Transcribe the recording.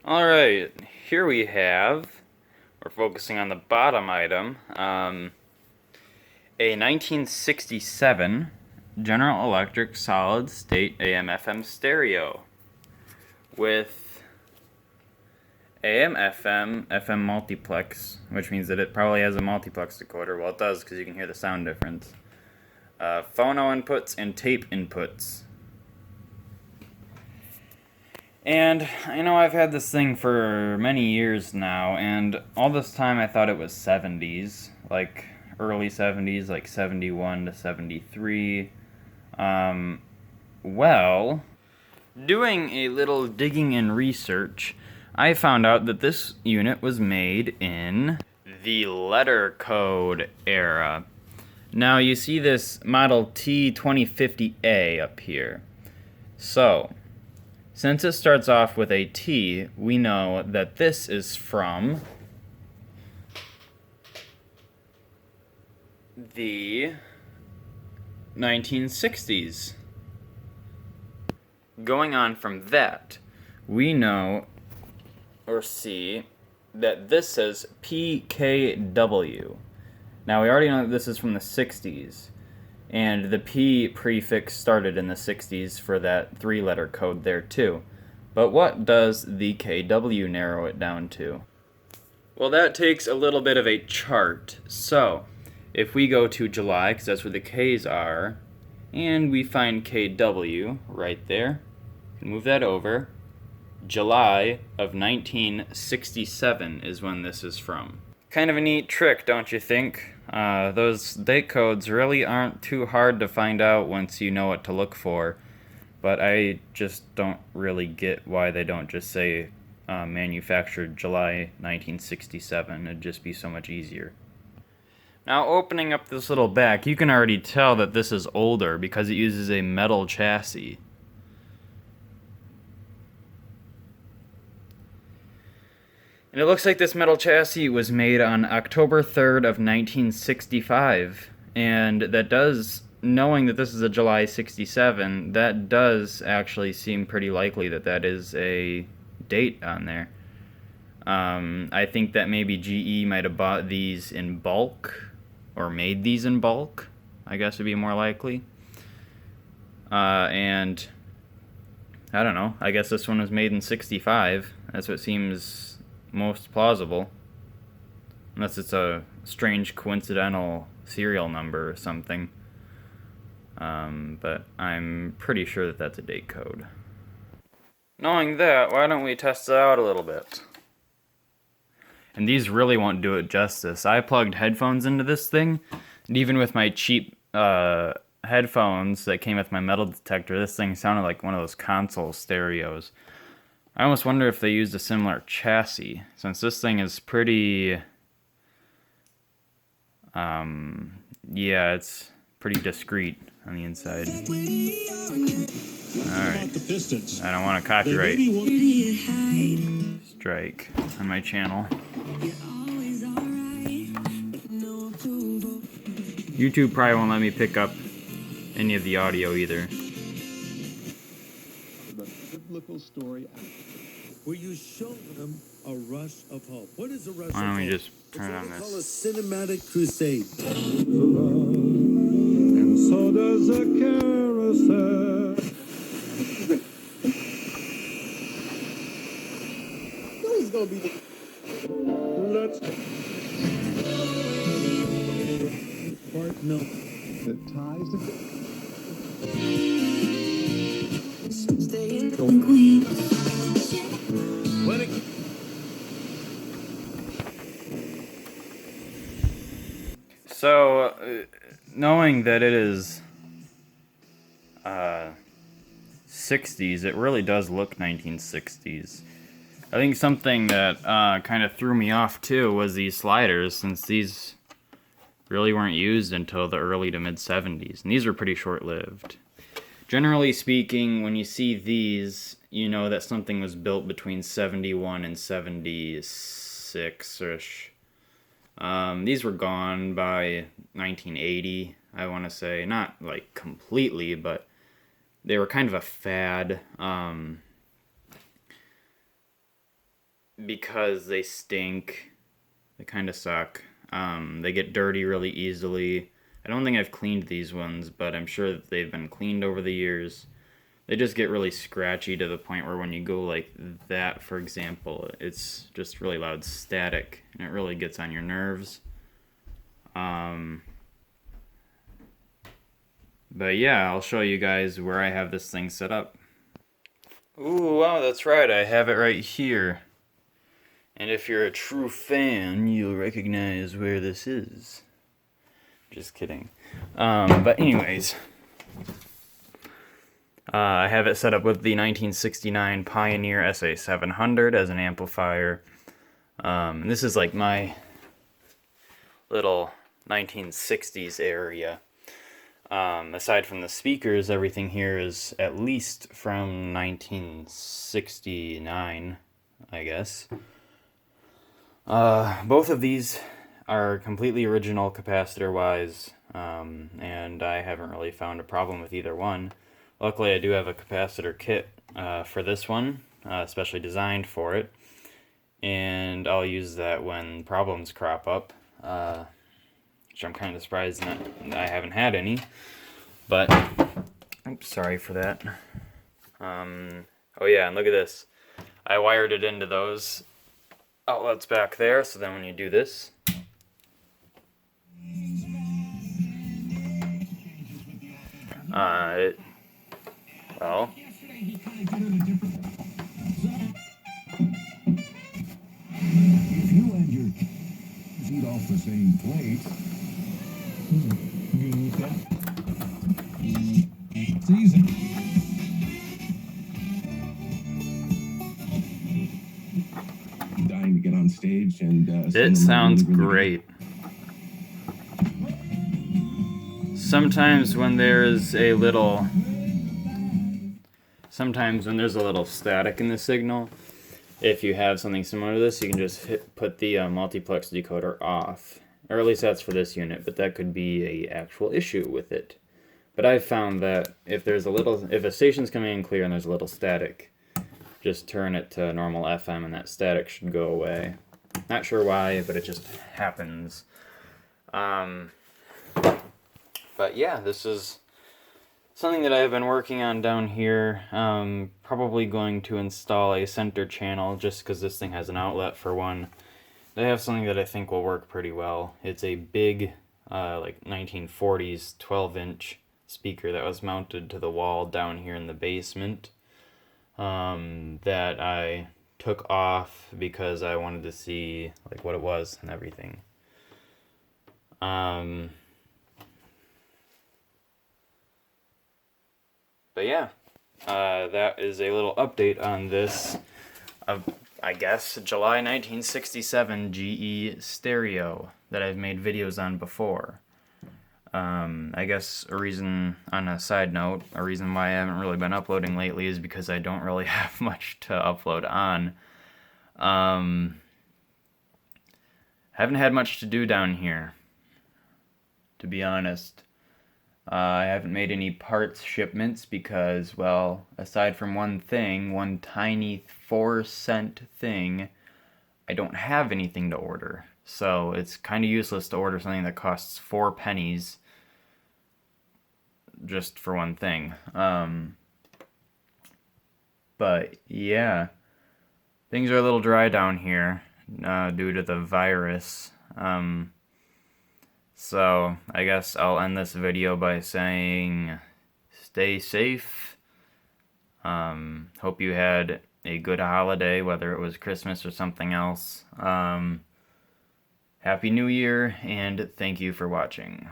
Alright, here we're focusing on the bottom item, a 1967 General Electric solid state AM/FM stereo with AM/FM multiplex, which means that it probably has a multiplex decoder. Well, it does because you can hear the sound difference. Phono inputs and tape inputs. And I know I've had this thing for many years now, and all this time I thought it was 70s, like early 70s, like 71 to 73. Well, doing a little digging and research, I found out that this unit was made in the letter code era. Now you see this model T2050-A up here. So, since it starts off with a T, we know that this is from the 1960s. Going on from that, we know or see that this says PKW. Now we already know that this is from the 60s. And the P prefix started in the 60s for that three-letter code there too. But what does the KW narrow it down to? Well, that takes a little bit of a chart. So, if we go to July, because that's where the K's are, and we find KW right there, move that over. July of 1967 is when this is from. Kind of a neat trick, don't you think? Those date codes really aren't too hard to find out once you know what to look for, but I just don't really get why they don't just say manufactured July 1967. It'd just be so much easier. Now, opening up this little back, you can already tell that this is older because it uses a metal chassis. And it looks like this metal chassis was made on October 3rd of 1965, and that does, knowing that this is a July 67, that does actually seem pretty likely that that is a date on there. I think that maybe GE might have bought these in bulk, or made these in bulk, I guess would be more likely. And I don't know, I guess this one was made in 65. That's what seems most plausible, unless it's a strange coincidental serial number or something, but I'm pretty sure that that's a date code. Knowing that, why don't we test it out a little bit? And these really won't do it justice. I plugged headphones into this thing, and even with my cheap headphones that came with my metal detector, this thing sounded like one of those console stereos. I almost wonder if they used a similar chassis, since this thing is pretty, yeah, it's pretty discreet on the inside. Alright, I don't want a copyright strike on my channel. YouTube probably won't let me pick up any of the audio either. Biblical story where you show them a rush of hope. What is a rush of hope? Why don't we just turn on It's what we this? call a cinematic crusade. And so does a carousel. Who's gonna be the... Let's... Part milk that ties the... So, knowing that it is 60s, it really does look 1960s. I think something that kind of threw me off too was these sliders, since these really weren't used until the early to mid 70s, and these were pretty short-lived. Generally speaking, when you see these, you know that something was built between 71 and 76-ish. These were gone by 1980, I want to say. Not, like, completely, but they were kind of a fad. because they stink. They kind of suck. They get dirty really easily. I don't think I've cleaned these ones, but I'm sure that they've been cleaned over the years. They just get really scratchy to the point where when you go like that, for example, it's just really loud static, and it really gets on your nerves. But yeah, I'll show you guys where I have this thing set up. Ooh, wow, that's right, I have it right here. And if you're a true fan, you'll recognize where this is. Just kidding. But anyways, I have it set up with the 1969 Pioneer SA700 as an amplifier. This is like my little 1960s area. Aside from the speakers, everything here is at least from 1969, I guess. Both of these are completely original capacitor-wise, and I haven't really found a problem with either one. Luckily, I do have a capacitor kit for this one, especially designed for it, and I'll use that when problems crop up, which I'm kind of surprised that I haven't had any, but oops, sorry for that. Oh yeah, and look at this. I wired it into those outlets back there, so then when you do this, well, If you and your eat off the same plate, it's easy. Dying to get on stage and it sounds great. Sometimes when there's a little static in the signal, if you have something similar to this, you can just put the multiplex decoder off. Or at least that's for this unit, but that could be a actual issue with it. But I've found that if a station's coming in clear and there's a little static, just turn it to normal FM and that static should go away. Not sure why, but it just happens. But yeah, this is something that I've been working on down here. Probably going to install a center channel just because this thing has an outlet for one. They have something that I think will work pretty well. It's a big, like 1940s 12-inch speaker that was mounted to the wall down here in the basement, that I took off because I wanted to see like what it was and everything. But yeah, that is a little update on this, I guess, July 1967 GE stereo that I've made videos on before. I guess on a side note, a reason why I haven't really been uploading lately is because I don't really have much to upload on. Haven't had much to do down here, to be honest. I haven't made any parts shipments because, well, aside from one tiny 4-cent thing, I don't have anything to order. So it's kind of useless to order something that costs 4 pennies just for one thing. But yeah, things are a little dry down here due to the virus. So I guess I'll end this video by saying stay safe. Hope you had a good holiday, whether it was Christmas or something else. Happy New Year, and thank you for watching.